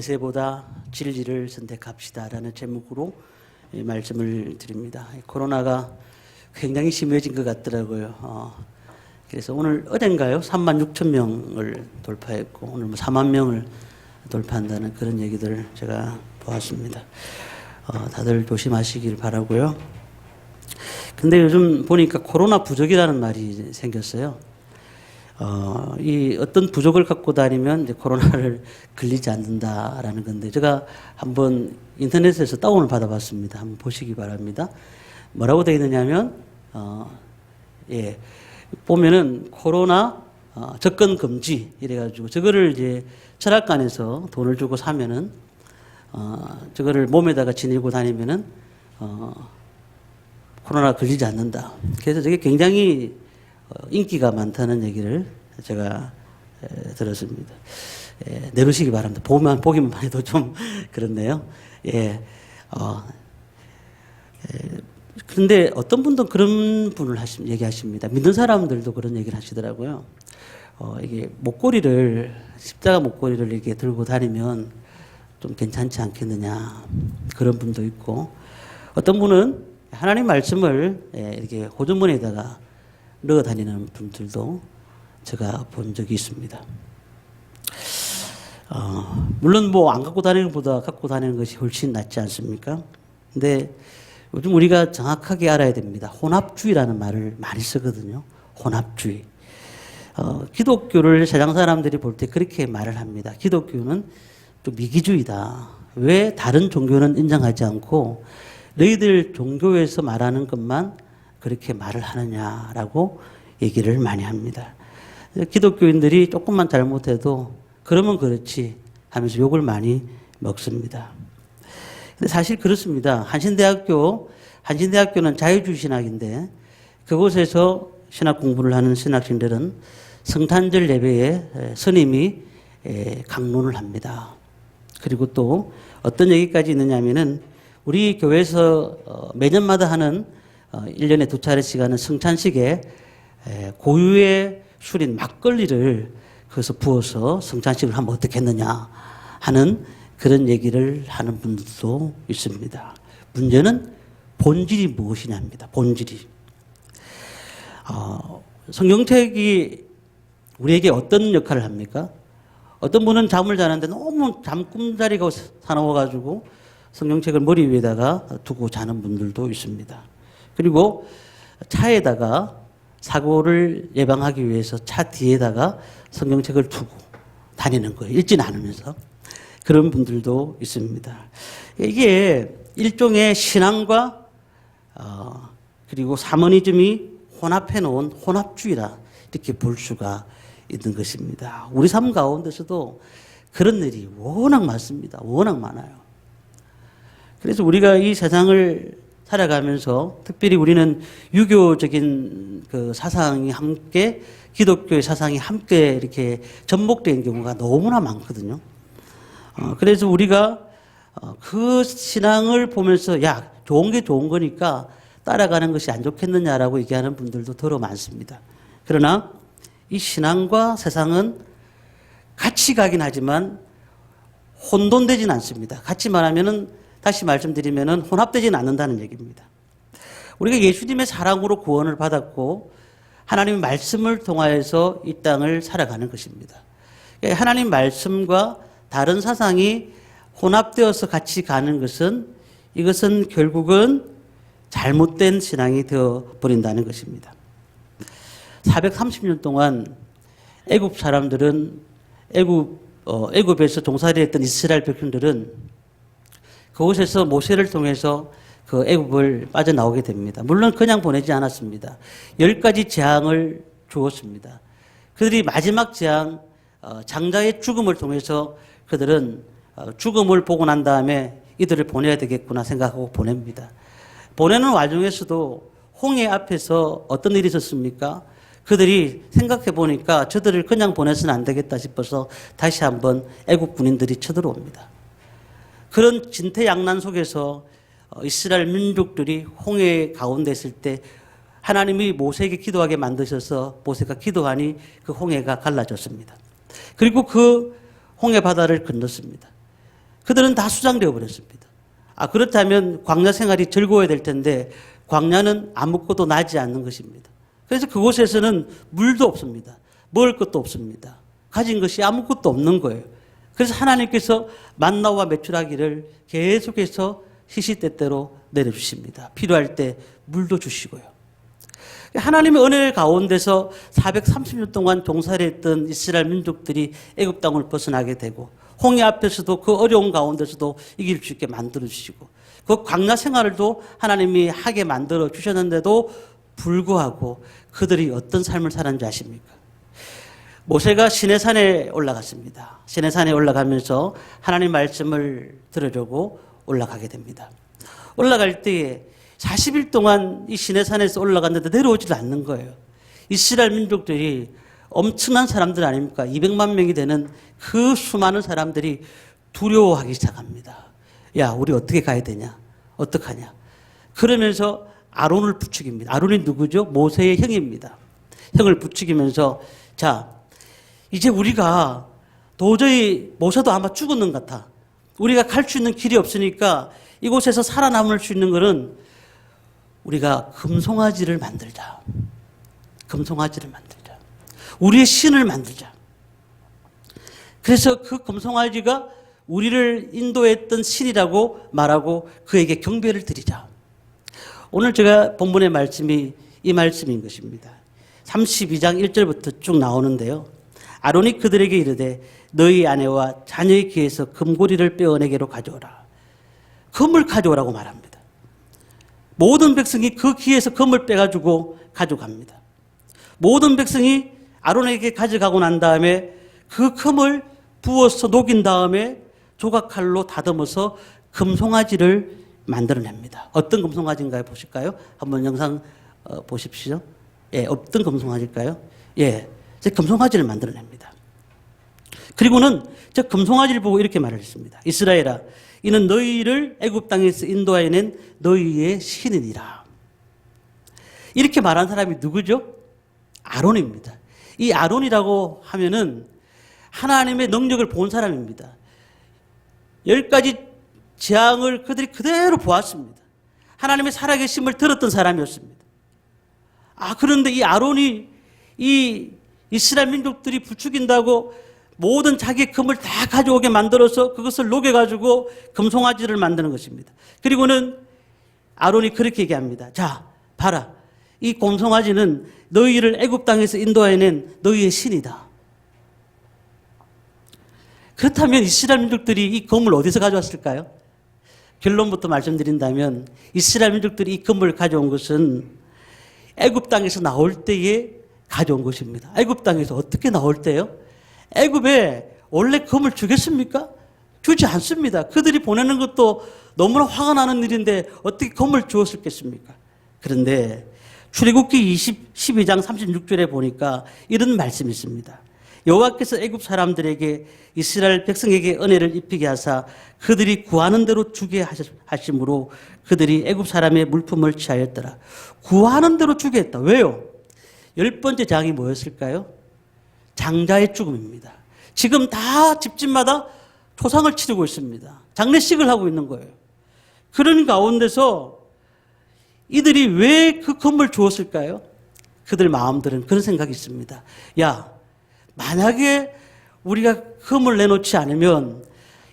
대세보다 진리를 선택합시다라는 제목으로 말씀을 드립니다. 코로나가 굉장히 심해진 것 같더라고요. 그래서 오늘 어젠가요? 36,000명을 돌파했고 오늘 4만 명을 돌파한다는 그런 얘기들 제가 보았습니다. 다들 조심하시길 바라고요. 근데 요즘 보니까 코로나 부족이라는 말이 생겼어요. 이 어떤 부족을 갖고 다니면 이제 코로나를 걸리지 않는다라는 건데, 제가 한번 인터넷에서 다운을 받아봤습니다. 한번 보시기 바랍니다. 뭐라고 되어 있느냐면, 보면은 코로나 접근 금지 이래가지고 저거를 이제 철학관에서 돈을 주고 사면은 저거를 몸에다가 지니고 다니면은 코로나 걸리지 않는다. 그래서 저게 굉장히 인기가 많다는 얘기를 제가 들었습니다. 내놓으시기 바랍니다. 보기만 해도 좀 그렇네요. 그런데 어떤 분도 그런 분을 얘기하십니다. 믿는 사람들도 그런 얘기를 하시더라고요. 이게 십자가 목걸이를 이렇게 들고 다니면 좀 괜찮지 않겠느냐. 그런 분도 있고, 어떤 분은 하나님 말씀을 이렇게 호주머니에다가 넣어 다니는 분들도 제가 본 적이 있습니다. 물론 안 갖고 다니는 것보다 갖고 다니는 것이 훨씬 낫지 않습니까? 근데 요즘 우리가 정확하게 알아야 됩니다. 혼합주의라는 말을 많이 쓰거든요. 혼합주의. 기독교를 세상 사람들이 볼 때 그렇게 말을 합니다. 기독교는 좀 미기주의다. 왜 다른 종교는 인정하지 않고 너희들 종교에서 말하는 것만 그렇게 말을 하느냐라고 얘기를 많이 합니다. 기독교인들이 조금만 잘못해도 그러면 그렇지 하면서 욕을 많이 먹습니다. 근데 사실 그렇습니다. 한신대학교는 자유주의 신학인데 그곳에서 신학 공부를 하는 신학생들은 성탄절 예배에 스님이 강론을 합니다. 그리고 또 어떤 얘기까지 있느냐면은 우리 교회에서 매년마다 하는 1년에 2차례씩 하는 성찬식에 고유의 술인 막걸리를 거기서 부어서 성찬식을 하면 어떻겠느냐 하는 그런 얘기를 하는 분들도 있습니다. 문제는 본질이 무엇이냐입니다. 본질이. 성경책이 우리에게 어떤 역할을 합니까? 어떤 분은 잠을 자는데 너무 꿈자리가 사나워가지고 성경책을 머리 위에다가 두고 자는 분들도 있습니다. 그리고 차에다가 사고를 예방하기 위해서 차 뒤에다가 성경책을 두고 다니는 거예요. 읽지는 않으면서. 그런 분들도 있습니다. 이게 일종의 신앙과 그리고 사모니즘이 혼합해 놓은 혼합주의라 이렇게 볼 수가 있는 것입니다. 우리 삶 가운데서도 그런 일이 워낙 많습니다. 워낙 많아요. 그래서 우리가 이 세상을 살아가면서 특별히 우리는 유교적인 그 사상이 함께 기독교의 사상이 함께 이렇게 접목된 경우가 너무나 많거든요. 그래서 우리가 그 신앙을 보면서 좋은 게 좋은 거니까 따라가는 것이 안 좋겠느냐라고 얘기하는 분들도 더러 많습니다. 그러나 이 신앙과 세상은 같이 가긴 하지만 혼돈되진 않습니다. 같이 말하면은 다시 말씀드리면은 혼합되지는 않는다는 얘기입니다. 우리가 예수님의 사랑으로 구원을 받았고 하나님의 말씀을 통하여서 이 땅을 살아가는 것입니다. 하나님 말씀과 다른 사상이 혼합되어서 같이 가는 이것은 결국은 잘못된 신앙이 되어버린다는 것입니다. 430년 동안 애굽 사람들은 애굽에서 종살이 했던 이스라엘 백성들은 그곳에서 모세를 통해서 그 애굽을 빠져나오게 됩니다. 물론 그냥 보내지 않았습니다. 10가지 재앙을 주었습니다. 그들이 마지막 재앙, 장자의 죽음을 통해서 그들은 죽음을 보고 난 다음에 이들을 보내야 되겠구나 생각하고 보냅니다. 보내는 와중에서도 홍해 앞에서 어떤 일이 있었습니까? 그들이 생각해 보니까 저들을 그냥 보내서는 안 되겠다 싶어서 다시 한번 애국 군인들이 쳐들어옵니다. 그런 진퇴양난 속에서 이스라엘 민족들이 홍해 가운데 있을 때 하나님이 모세에게 기도하게 만드셔서 모세가 기도하니 그 홍해가 갈라졌습니다. 그리고 그 홍해 바다를 건넜습니다. 그들은 다 수장되어 버렸습니다. 그렇다면 광야 생활이 즐거워야 될 텐데 광야는 아무것도 나지 않는 것입니다. 그래서 그곳에서는 물도 없습니다. 먹을 것도 없습니다. 가진 것이 아무것도 없는 거예요. 그래서 하나님께서 만나와 메추라기를 계속해서 시시때때로 내려주십니다. 필요할 때 물도 주시고요. 하나님의 은혜 가운데서 430년 동안 종살이 했던 이스라엘 민족들이 애굽 땅을 벗어나게 되고 홍해 앞에서도 그 어려운 가운데서도 이길 수 있게 만들어주시고 그 광야 생활을도 하나님이 하게 만들어 주셨는데도 불구하고 그들이 어떤 삶을 살았는지 아십니까? 모세가 시내산에 올라갔습니다. 시내산에 올라가면서 하나님 말씀을 들으려고 올라가게 됩니다. 올라갈 때에 40일 동안 이 시내산에서 올라갔는데 내려오질 않는 거예요. 이스라엘 민족들이 엄청난 사람들 아닙니까? 200만 명이 되는 그 수많은 사람들이 두려워하기 시작합니다. 야, 우리 어떻게 가야 되냐? 어떡하냐? 그러면서 아론을 부추깁니다. 아론이 누구죠? 모세의 형입니다. 형을 부추기면서 자, 이제 우리가 도저히 모세도 아마 죽었는 것 같아. 우리가 갈 수 있는 길이 없으니까 이곳에서 살아남을 수 있는 것은 우리가 금송아지를 만들자. 금송아지를 만들자. 우리의 신을 만들자. 그래서 그 금송아지가 우리를 인도했던 신이라고 말하고 그에게 경배를 드리자. 오늘 제가 본문의 말씀이 이 말씀인 것입니다. 32장 1절부터 쭉 나오는데요. 아론이 그들에게 이르되 너희 아내와 자녀의 귀에서 금고리를 빼어내게로 가져오라. 금을 가져오라고 말합니다. 모든 백성이 그 귀에서 금을 빼가지고 가져갑니다. 모든 백성이 아론에게 가져가고 난 다음에 그 금을 부어서 녹인 다음에 조각칼로 다듬어서 금송아지를 만들어냅니다. 어떤 금송아지인가요? 보실까요? 한번 영상 보십시오. 예, 어떤 금송아지일까요? 예, 금송아지를 만들어냅니다. 그리고는 저 금송아지를 보고 이렇게 말을 했습니다. 이스라엘아, 이는 너희를 애굽 땅에서 인도하여낸 너희의 신이니라. 이렇게 말한 사람이 누구죠? 아론입니다. 이 아론이라고 하면은 하나님의 능력을 본 사람입니다. 10가지 재앙을 그들이 그대로 보았습니다. 하나님의 살아계심을 들었던 사람이었습니다. 그런데 이 아론이 이 이스라엘 민족들이 부추긴다고 모든 자기의 금을 다 가져오게 만들어서 그것을 녹여가지고 금송아지를 만드는 것입니다. 그리고는 아론이 그렇게 얘기합니다. 자, 봐라. 이 금송아지는 너희를 애굽 땅에서 인도해낸 너희의 신이다. 그렇다면 이스라엘 민족들이 이 금을 어디서 가져왔을까요? 결론부터 말씀드린다면 이스라엘 민족들이 이 금을 가져온 것은 애굽 땅에서 나올 때에 가져온 것입니다. 애굽 땅에서 어떻게 나올 때요? 애굽에 원래 금을 주겠습니까? 주지 않습니다. 그들이 보내는 것도 너무나 화가 나는 일인데 어떻게 금을 주었을겠습니까? 그런데 출애굽기 12장 36절에 보니까 이런 말씀이 있습니다. 여호와께서 애굽 사람들에게 이스라엘 백성에게 은혜를 입히게 하사 그들이 구하는 대로 주게 하심으로 그들이 애굽 사람의 물품을 취하였더라. 구하는 대로 주게 했다. 왜요? 10번째 장이 뭐였을까요? 장자의 죽음입니다. 지금 다 집집마다 초상을 치르고 있습니다. 장례식을 하고 있는 거예요. 그런 가운데서 이들이 왜 그 금을 주었을까요? 그들 마음들은 그런 생각이 있습니다. 야, 만약에 우리가 금을 내놓지 않으면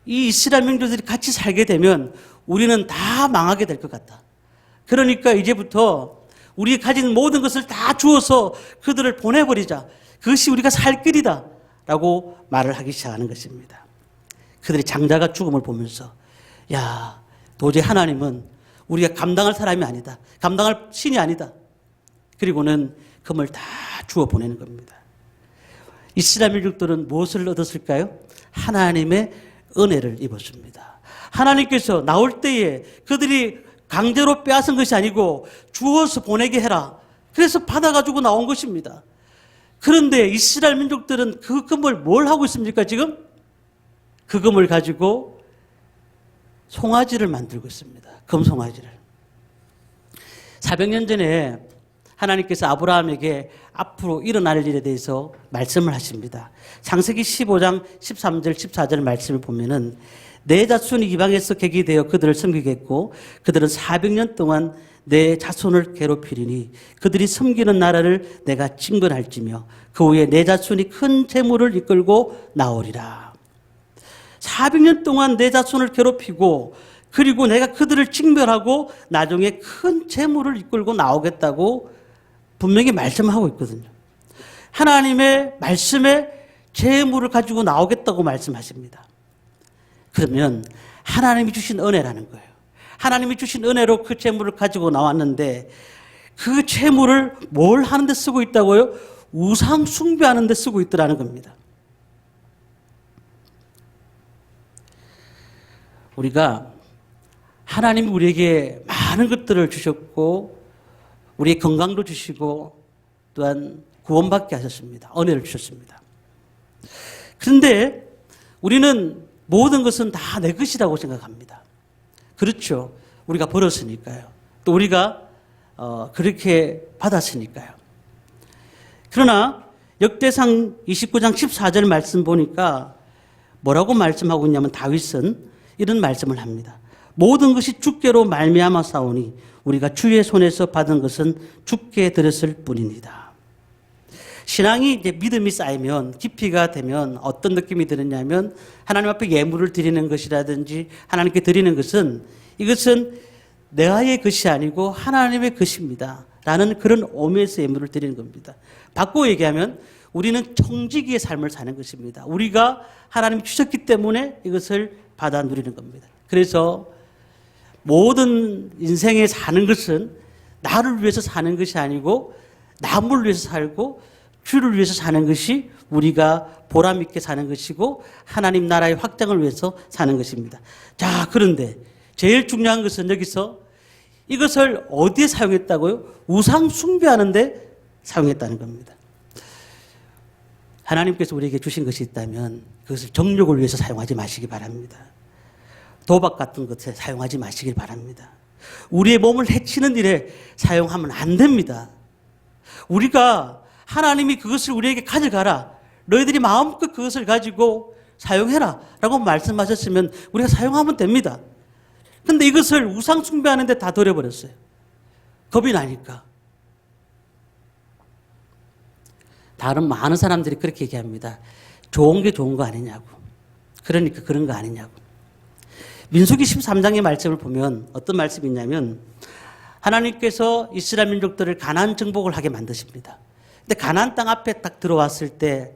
이 이스라엘 민족들이 같이 살게 되면 우리는 다 망하게 될 것 같다. 그러니까 이제부터 우리 가진 모든 것을 다 주어서 그들을 보내버리자. 그것이 우리가 살 길이다. 라고 말을 하기 시작하는 것입니다. 그들이 장자가 죽음을 보면서 야, 도저히 하나님은 우리가 감당할 사람이 아니다. 감당할 신이 아니다. 그리고는 금을 다 주어 보내는 겁니다. 이스라엘 민족들은 무엇을 얻었을까요? 하나님의 은혜를 입었습니다. 하나님께서 나올 때에 그들이 강제로 빼앗은 것이 아니고 주어서 보내게 해라. 그래서 받아가지고 나온 것입니다. 그런데 이스라엘 민족들은 그 금을 뭘 하고 있습니까, 지금? 그 금을 가지고 송아지를 만들고 있습니다. 금송아지를. 400년 전에 하나님께서 아브라함에게 앞으로 일어날 일에 대해서 말씀을 하십니다. 창세기 15장 13절 14절 말씀을 보면은 내 자손이 이방에서 객이 되어 그들을 섬기겠고 그들은 400년 동안 내 자손을 괴롭히리니 그들이 섬기는 나라를 내가 진건할지며 그 후에 내 자손이 큰 재물을 이끌고 나오리라. 400년 동안 내 자손을 괴롭히고 그리고 내가 그들을 징벌하고 나중에 큰 재물을 이끌고 나오겠다고 분명히 말씀하고 있거든요. 하나님의 말씀에 재물을 가지고 나오겠다고 말씀하십니다. 그러면 하나님이 주신 은혜라는 거예요. 하나님이 주신 은혜로 그 재물을 가지고 나왔는데 그 재물을 뭘 하는 데 쓰고 있다고요? 우상 숭배하는 데 쓰고 있더라는 겁니다. 우리가 하나님이 우리에게 많은 것들을 주셨고 우리의 건강도 주시고 또한 구원받게 하셨습니다. 은혜를 주셨습니다. 그런데 우리는 모든 것은 다 내 것이라고 생각합니다. 그렇죠. 우리가 벌었으니까요. 또 우리가 그렇게 받았으니까요. 그러나 역대상 29장 14절 말씀 보니까 뭐라고 말씀하고 있냐면 다윗은 이런 말씀을 합니다. 모든 것이 주께로 말미암아 싸우니 우리가 주의 손에서 받은 것은 주께 드렸을 뿐입니다. 신앙이 이제 믿음이 쌓이면 깊이가 되면 어떤 느낌이 드느냐면 하나님 앞에 예물을 드리는 것이라든지 하나님께 드리는 것은 이것은 내가의 것이 아니고 하나님의 것입니다. 라는 그런 의미에서 예물을 드리는 겁니다. 바꾸어 얘기하면 우리는 청지기의 삶을 사는 것입니다. 우리가 하나님이 주셨기 때문에 이것을 받아 누리는 겁니다. 그래서 모든 인생에 사는 것은 나를 위해서 사는 것이 아니고 남을 위해서 살고 주를 위해서 사는 것이 우리가 보람 있게 사는 것이고 하나님 나라의 확장을 위해서 사는 것입니다. 자, 그런데 제일 중요한 것은 여기서 이것을 어디에 사용했다고요? 우상 숭배하는 데 사용했다는 겁니다. 하나님께서 우리에게 주신 것이 있다면 그것을 정욕을 위해서 사용하지 마시기 바랍니다. 도박 같은 것에 사용하지 마시길 바랍니다. 우리의 몸을 해치는 일에 사용하면 안 됩니다. 우리가 하나님이 그것을 우리에게 가져가라. 너희들이 마음껏 그것을 가지고 사용해라. 라고 말씀하셨으면 우리가 사용하면 됩니다. 근데 이것을 우상 숭배하는 데 다 돌려버렸어요. 겁이 나니까. 다른 많은 사람들이 그렇게 얘기합니다. 좋은 게 좋은 거 아니냐고. 그러니까 그런 거 아니냐고. 민수기 13장의 말씀을 보면 어떤 말씀이 있냐면 하나님께서 이스라엘 민족들을 가나안 정복을 하게 만드십니다. 근데 가나안 땅 앞에 딱 들어왔을 때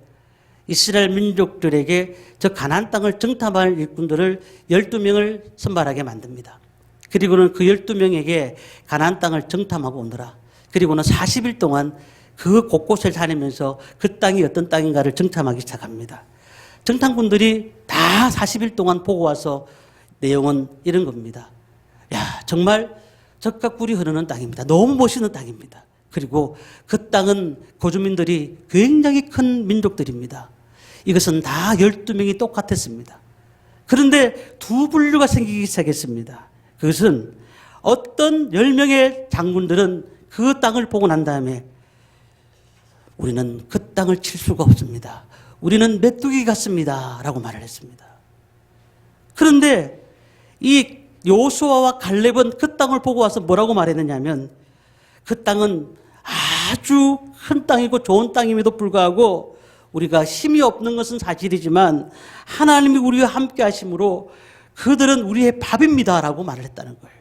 이스라엘 민족들에게 저 가나안 땅을 정탐할 일꾼들을 12명을 선발하게 만듭니다. 그리고는 그 12명에게 가나안 땅을 정탐하고 오너라. 그리고는 40일 동안 그 곳곳을 다니면서 그 땅이 어떤 땅인가를 정탐하기 시작합니다. 정탐꾼들이 다 40일 동안 보고 와서 내용은 이런 겁니다. 야, 정말 젖과 꿀이 흐르는 땅입니다. 너무 멋있는 땅입니다. 그리고 그 땅은 거주민들이 굉장히 큰 민족들입니다. 이것은 다 12명이 똑같았습니다. 그런데 두 분류가 생기기 시작했습니다. 그것은 어떤 10명의 장군들은 그 땅을 보고 난 다음에 우리는 그 땅을 칠 수가 없습니다. 우리는 메뚜기 같습니다. 라고 말을 했습니다. 그런데 이 여호수아와 갈렙은 그 땅을 보고 와서 뭐라고 말했느냐면 그 땅은 아주 큰 땅이고 좋은 땅임에도 불구하고 우리가 힘이 없는 것은 사실이지만 하나님이 우리와 함께 하심으로 그들은 우리의 밥입니다. 라고 말을 했다는 거예요.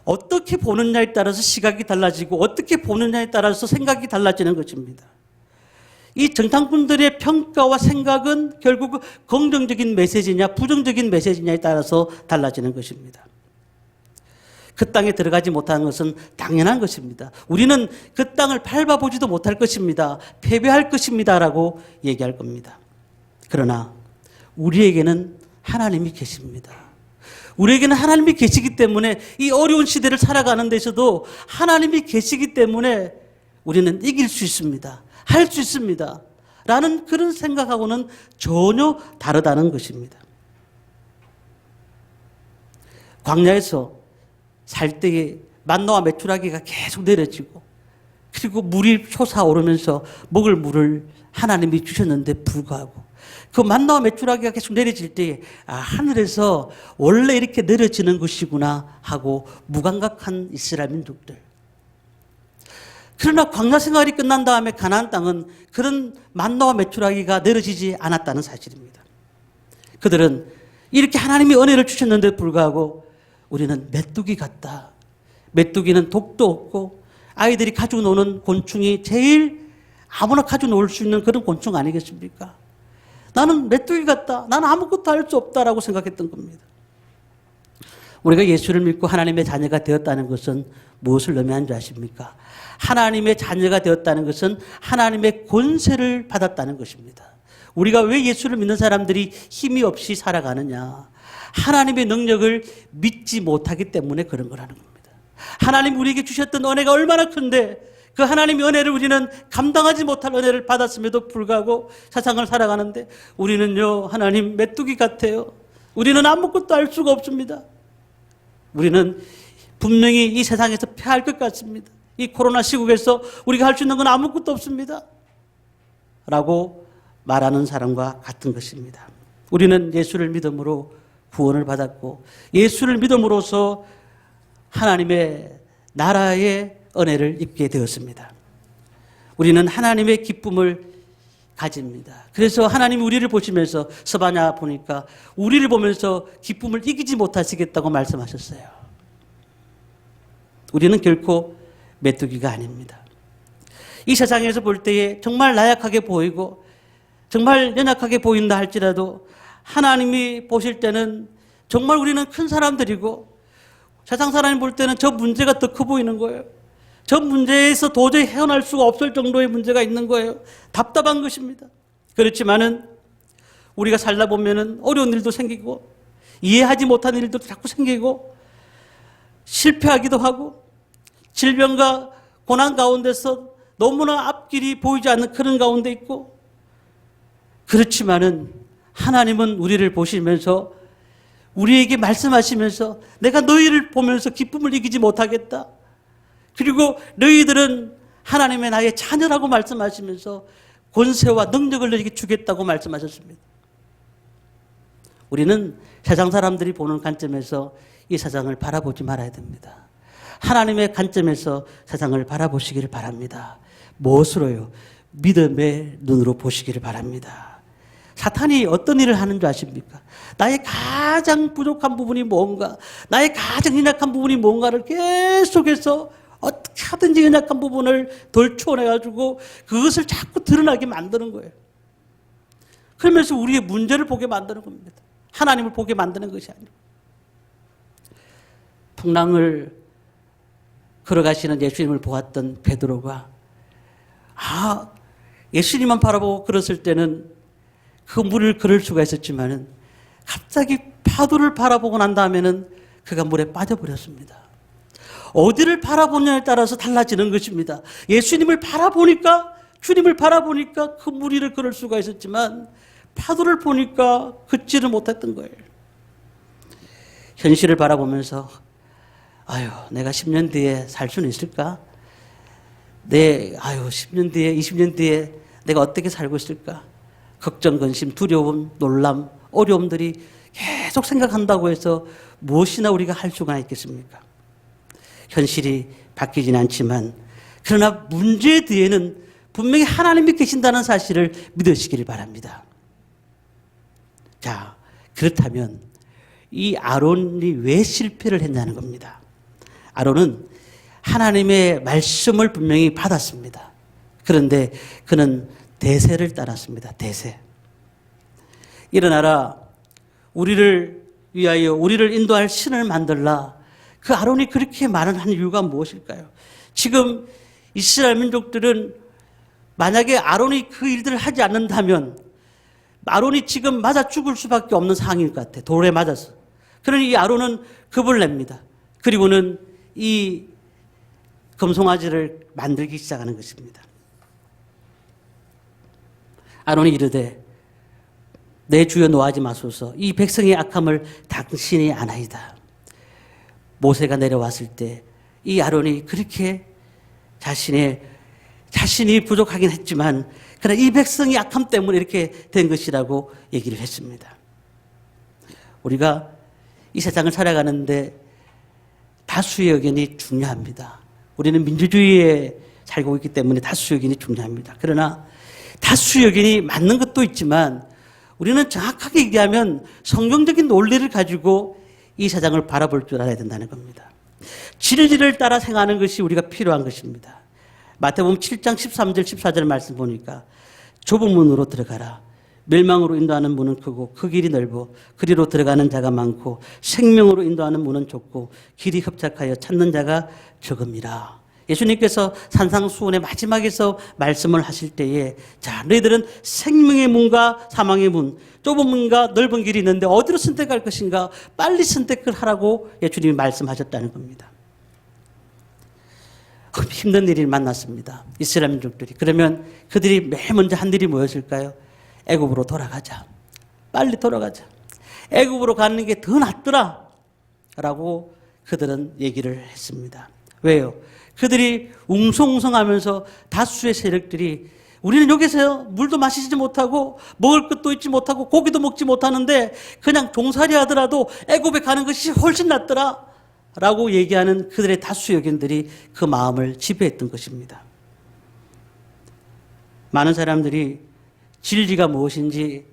어떻게 보느냐에 따라서 시각이 달라지고 어떻게 보느냐에 따라서 생각이 달라지는 것입니다. 이 정탐꾼들의 평가와 생각은 결국 긍정적인 메시지냐 부정적인 메시지냐에 따라서 달라지는 것입니다. 그 땅에 들어가지 못하는 것은 당연한 것입니다. 우리는 그 땅을 밟아보지도 못할 것입니다. 패배할 것입니다. 라고 얘기할 겁니다. 그러나 우리에게는 하나님이 계십니다. 우리에게는 하나님이 계시기 때문에 이 어려운 시대를 살아가는 데서도 하나님이 계시기 때문에 우리는 이길 수 있습니다. 할 수 있습니다. 라는 그런 생각하고는 전혀 다르다는 것입니다. 광야에서 살 때에 만나와 메추라기가 계속 내려지고 그리고 물이 솟아오르면서 먹을 물을 하나님이 주셨는데 불구하고 그 만나와 메추라기가 계속 내려질 때 하늘에서 원래 이렇게 내려지는 것이구나 하고 무감각한 이스라엘 민족들. 그러나 광야 생활이 끝난 다음에 가나안 땅은 그런 만나와 메추라기가 내려지지 않았다는 사실입니다. 그들은 이렇게 하나님이 은혜를 주셨는데도 불구하고 우리는 메뚜기 같다. 메뚜기는 독도 없고 아이들이 가지고 노는 곤충이 제일 아무나 가지고 놀 수 있는 그런 곤충 아니겠습니까? 나는 메뚜기 같다. 나는 아무것도 할 수 없다라고 생각했던 겁니다. 우리가 예수를 믿고 하나님의 자녀가 되었다는 것은 무엇을 의미하는 줄 아십니까? 하나님의 자녀가 되었다는 것은 하나님의 권세를 받았다는 것입니다. 우리가 왜 예수를 믿는 사람들이 힘이 없이 살아가느냐? 하나님의 능력을 믿지 못하기 때문에 그런 거라는 겁니다. 하나님 우리에게 주셨던 은혜가 얼마나 큰데 그 하나님의 은혜를 우리는 감당하지 못할 은혜를 받았음에도 불구하고 세상을 살아가는데 우리는요, 하나님 메뚜기 같아요. 우리는 아무것도 할 수가 없습니다. 우리는 분명히 이 세상에서 패할 것 같습니다. 이 코로나 시국에서 우리가 할 수 있는 건 아무것도 없습니다. 라고 말하는 사람과 같은 것입니다. 우리는 예수를 믿음으로 구원을 받았고 예수를 믿음으로써 하나님의 나라의 은혜를 입게 되었습니다. 우리는 하나님의 기쁨을 가집니다. 그래서 하나님이 우리를 보시면서 스바냐 보니까 우리를 보면서 기쁨을 이기지 못하시겠다고 말씀하셨어요. 우리는 결코 메뚜기가 아닙니다. 이 세상에서 볼 때에 정말 나약하게 보이고 정말 연약하게 보인다 할지라도 하나님이 보실 때는 정말 우리는 큰 사람들이고 세상 사람이 볼 때는 저 문제가 더 커 보이는 거예요. 저 문제에서 도저히 헤어날 수가 없을 정도의 문제가 있는 거예요. 답답한 것입니다. 그렇지만은 우리가 살다 보면은 어려운 일도 생기고 이해하지 못한 일도 자꾸 생기고 실패하기도 하고 질병과 고난 가운데서 너무나 앞길이 보이지 않는 그런 가운데 있고 그렇지만은 하나님은 우리를 보시면서 우리에게 말씀하시면서 내가 너희를 보면서 기쁨을 이기지 못하겠다. 그리고 너희들은 하나님의 나의 자녀라고 말씀하시면서 권세와 능력을 너희에게 주겠다고 말씀하셨습니다. 우리는 세상 사람들이 보는 관점에서 이 세상을 바라보지 말아야 됩니다. 하나님의 관점에서 세상을 바라보시기를 바랍니다. 무엇으로요? 믿음의 눈으로 보시기를 바랍니다. 사탄이 어떤 일을 하는 줄 아십니까? 나의 가장 부족한 부분이 뭔가, 나의 가장 연약한 부분이 뭔가를 계속해서 어떻게 하든지 연약한 부분을 덜추어내가지고 그것을 자꾸 드러나게 만드는 거예요. 그러면서 우리의 문제를 보게 만드는 겁니다. 하나님을 보게 만드는 것이 아니고. 풍랑을 걸어가시는 예수님을 보았던 베드로가 예수님만 바라보고 걸었을 때는 그 물을 걸을 수가 있었지만은 갑자기 파도를 바라보고 난 다음에는 그가 물에 빠져버렸습니다. 어디를 바라보냐에 따라서 달라지는 것입니다. 예수님을 바라보니까, 주님을 바라보니까 그 물 위를 걸을 수가 있었지만 파도를 보니까 걷지를 못했던 거예요. 현실을 바라보면서 내가 10년 뒤에 살 수는 있을까? 10년 뒤에, 20년 뒤에 내가 어떻게 살고 있을까? 걱정, 근심, 두려움, 놀람, 어려움들이 계속 생각한다고 해서 무엇이나 우리가 할 수가 있겠습니까? 현실이 바뀌진 않지만 그러나 문제 뒤에는 분명히 하나님이 계신다는 사실을 믿으시기를 바랍니다. 자, 그렇다면 이 아론이 왜 실패를 했냐는 겁니다. 아론은 하나님의 말씀을 분명히 받았습니다. 그런데 그는 대세를 따랐습니다. 대세. 일어나라, 우리를 위하여 우리를 인도할 신을 만들라. 그 아론이 그렇게 말을 한 이유가 무엇일까요? 지금 이스라엘 민족들은 만약에 아론이 그 일들을 하지 않는다면 아론이 지금 맞아 죽을 수밖에 없는 상황일 것 같아요. 돌에 맞아서. 그러니 이 아론은 겁을 냅니다. 그리고는 이 금송아지를 만들기 시작하는 것입니다. 아론이 이르되 내 주여 노하지 마소서. 이 백성의 악함을 당신이 아나이다. 모세가 내려왔을 때 이 아론이 그렇게 자신이 부족하긴 했지만 그러나 이 백성의 악함 때문에 이렇게 된 것이라고 얘기를 했습니다. 우리가 이 세상을 살아가는데 다수의 의견이 중요합니다. 우리는 민주주의에 살고 있기 때문에 다수의 의견이 중요합니다. 그러나 다수의 의견이 맞는 것도 있지만 우리는 정확하게 얘기하면 성경적인 논리를 가지고 이 세상을 바라볼 줄 알아야 된다는 겁니다. 진리를 따라 생각하는 것이 우리가 필요한 것입니다. 마태복음 7장 13절 14절 말씀 보니까 좁은 문으로 들어가라. 멸망으로 인도하는 문은 크고 그 길이 넓어 그리로 들어가는 자가 많고 생명으로 인도하는 문은 좁고 길이 협착하여 찾는 자가 적음이라. 예수님께서 산상수훈의 마지막에서 말씀을 하실 때에 자, 너희들은 생명의 문과 사망의 문, 좁은 문과 넓은 길이 있는데 어디로 선택할 것인가? 빨리 선택을 하라고 예수님이 말씀하셨다는 겁니다. 힘든 일을 만났습니다. 이스라엘 민족들이. 그러면 그들이 맨 먼저 한 일이 뭐였을까요? 애굽으로 돌아가자. 빨리 돌아가자. 애굽으로 가는 게 더 낫더라 라고 그들은 얘기를 했습니다. 왜요? 그들이 웅성웅성하면서 다수의 세력들이 우리는 여기서 물도 마시지 못하고 먹을 것도 있지 못하고 고기도 먹지 못하는데 그냥 종살이 하더라도 애굽에 가는 것이 훨씬 낫더라 라고 얘기하는 그들의 다수의 의견들이 그 마음을 지배했던 것입니다. 많은 사람들이 진리가 무엇인지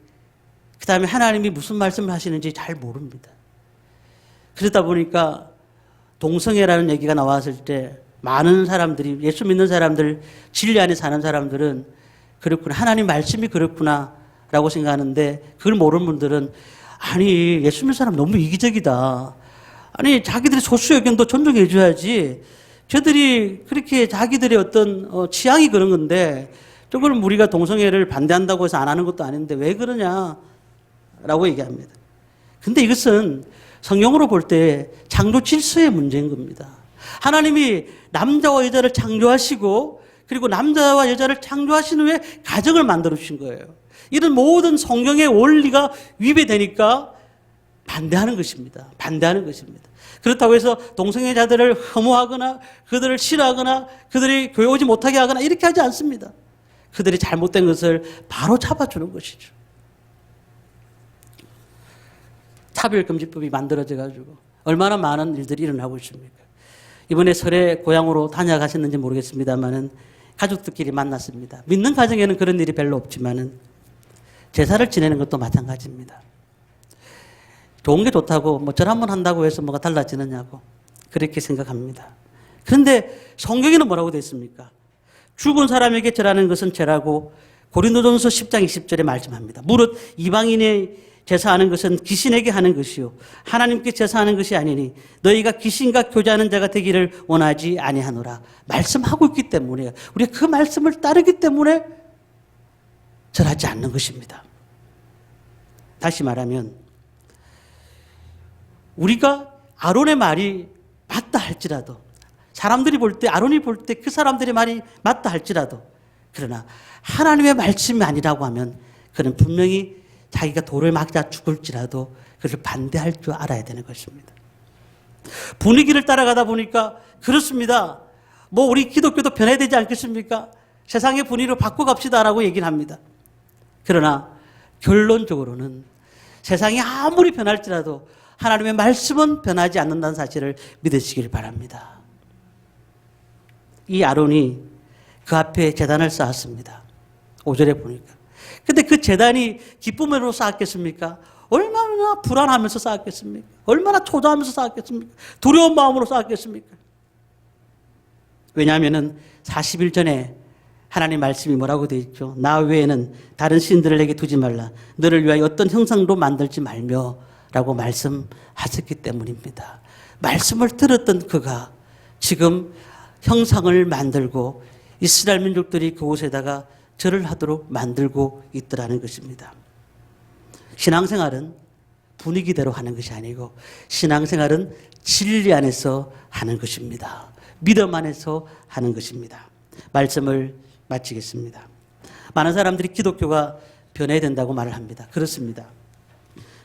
그 다음에 하나님이 무슨 말씀을 하시는지 잘 모릅니다. 그러다 보니까 동성애라는 얘기가 나왔을 때 많은 사람들이 예수 믿는 사람들 진리 안에 사는 사람들은 그렇구나 하나님 말씀이 그렇구나 라고 생각하는데 그걸 모르는 분들은 아니 예수 믿는 사람 너무 이기적이다. 아니 자기들의 소수 의견도 존중해 줘야지. 저들이 그렇게 자기들의 어떤 취향이 그런 건데 저걸 우리가 동성애를 반대한다고 해서 안 하는 것도 아닌데 왜 그러냐라고 얘기합니다. 근데 이것은 성경으로 볼 때 창조 질서의 문제인 겁니다. 하나님이 남자와 여자를 창조하시고 그리고 남자와 여자를 창조하신 후에 가정을 만들어 주신 거예요. 이런 모든 성경의 원리가 위배되니까 반대하는 것입니다. 반대하는 것입니다. 그렇다고 해서 동성애자들을 혐오하거나 그들을 싫어하거나 그들이 교회 오지 못하게 하거나 이렇게 하지 않습니다. 그들이 잘못된 것을 바로 잡아주는 것이죠. 차별금지법이 만들어져 가지고 얼마나 많은 일들이 일어나고 있습니까? 이번에 설에 고향으로 다녀가셨는지 모르겠습니다만은 가족들끼리 만났습니다. 믿는 가정에는 그런 일이 별로 없지만은 제사를 지내는 것도 마찬가지입니다. 좋은 게 좋다고 뭐 절 한번 한다고 해서 뭐가 달라지느냐고 그렇게 생각합니다. 그런데 성경에는 뭐라고 되어 있습니까? 죽은 사람에게 절하는 것은 죄라고 고린도전서 10장 20절에 말씀합니다. 무릇 이방인의 제사하는 것은 귀신에게 하는 것이요 하나님께 제사하는 것이 아니니 너희가 귀신과 교제하는 자가 되기를 원하지 아니하노라. 말씀하고 있기 때문에 우리가 그 말씀을 따르기 때문에 절하지 않는 것입니다. 다시 말하면 우리가 아론의 말이 맞다 할지라도 사람들이 볼 때 아론이 볼 때 그 사람들의 말이 맞다 할지라도 그러나 하나님의 말씀이 아니라고 하면 그는 분명히 자기가 돌을 맞아 죽을지라도 그것을 반대할 줄 알아야 되는 것입니다. 분위기를 따라가다 보니까 그렇습니다. 뭐 우리 기독교도 변해야 되지 않겠습니까? 세상의 분위기로 바꿔갑시다라고 얘기를 합니다. 그러나 결론적으로는 세상이 아무리 변할지라도 하나님의 말씀은 변하지 않는다는 사실을 믿으시길 바랍니다. 이 아론이 그 앞에 제단을 쌓았습니다. 5절에 보니까. 근데 그 제단이 기쁨으로 쌓았겠습니까? 얼마나 불안하면서 쌓았겠습니까? 얼마나 초조하면서 쌓았겠습니까? 두려운 마음으로 쌓았겠습니까? 왜냐하면 40일 전에 하나님 말씀이 뭐라고 되어 있죠? 나 외에는 다른 신들을 내게 두지 말라. 너를 위하여 어떤 형상도 만들지 말며 라고 말씀하셨기 때문입니다. 말씀을 들었던 그가 지금 형상을 만들고 이스라엘 민족들이 그곳에다가 절을 하도록 만들고 있더라는 것입니다. 신앙생활은 분위기대로 하는 것이 아니고 신앙생활은 진리 안에서 하는 것입니다. 믿음 안에서 하는 것입니다. 말씀을 마치겠습니다. 많은 사람들이 기독교가 변해야 된다고 말을 합니다. 그렇습니다.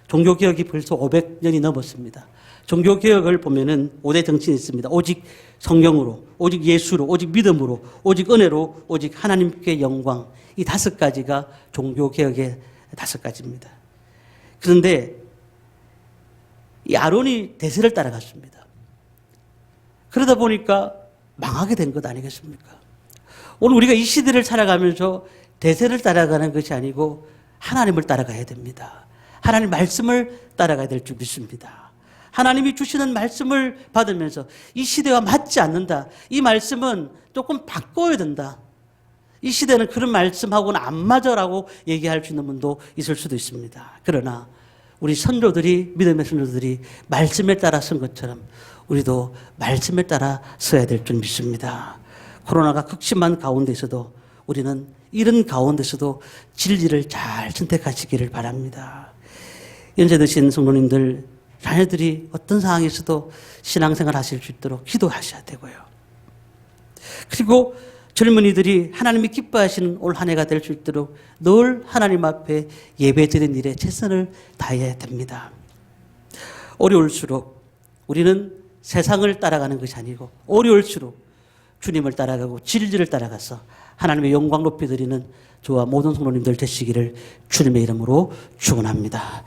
종교개혁이 벌써 500년이 넘었습니다. 종교개혁을 보면은 5대 정신이 있습니다. 오직 성령으로, 오직 예수로, 오직 믿음으로, 오직 은혜로, 오직 하나님께 영광. 이 5가지가 종교개혁의 5가지입니다. 그런데 이 아론이 대세를 따라갔습니다. 그러다 보니까 망하게 된 것 아니겠습니까? 오늘 우리가 이 시대를 살아가면서 대세를 따라가는 것이 아니고 하나님을 따라가야 됩니다. 하나님 말씀을 따라가야 될 줄 믿습니다. 하나님이 주시는 말씀을 받으면서 이 시대와 맞지 않는다. 이 말씀은 조금 바꿔야 된다. 이 시대는 그런 말씀하고는 안 맞아라고 얘기할 수 있는 분도 있을 수도 있습니다. 그러나 우리 선조들이, 믿음의 선조들이 말씀에 따라 쓴 것처럼 우리도 말씀에 따라 써야 될 줄 믿습니다. 코로나가 극심한 가운데서도 우리는 이런 가운데서도 진리를 잘 선택하시기를 바랍니다. 연세 드신 성도님들, 자녀들이 어떤 상황에서도 신앙생활 하실 수 있도록 기도하셔야 되고요. 그리고 젊은이들이 하나님이 기뻐하시는 올 한 해가 될 수 있도록 늘 하나님 앞에 예배드리는 일에 최선을 다해야 됩니다. 어려울수록 우리는 세상을 따라가는 것이 아니고 어려울수록 주님을 따라가고 진리를 따라가서 하나님의 영광 높이 드리는 저와 모든 성도님들 되시기를 주님의 이름으로 축원합니다.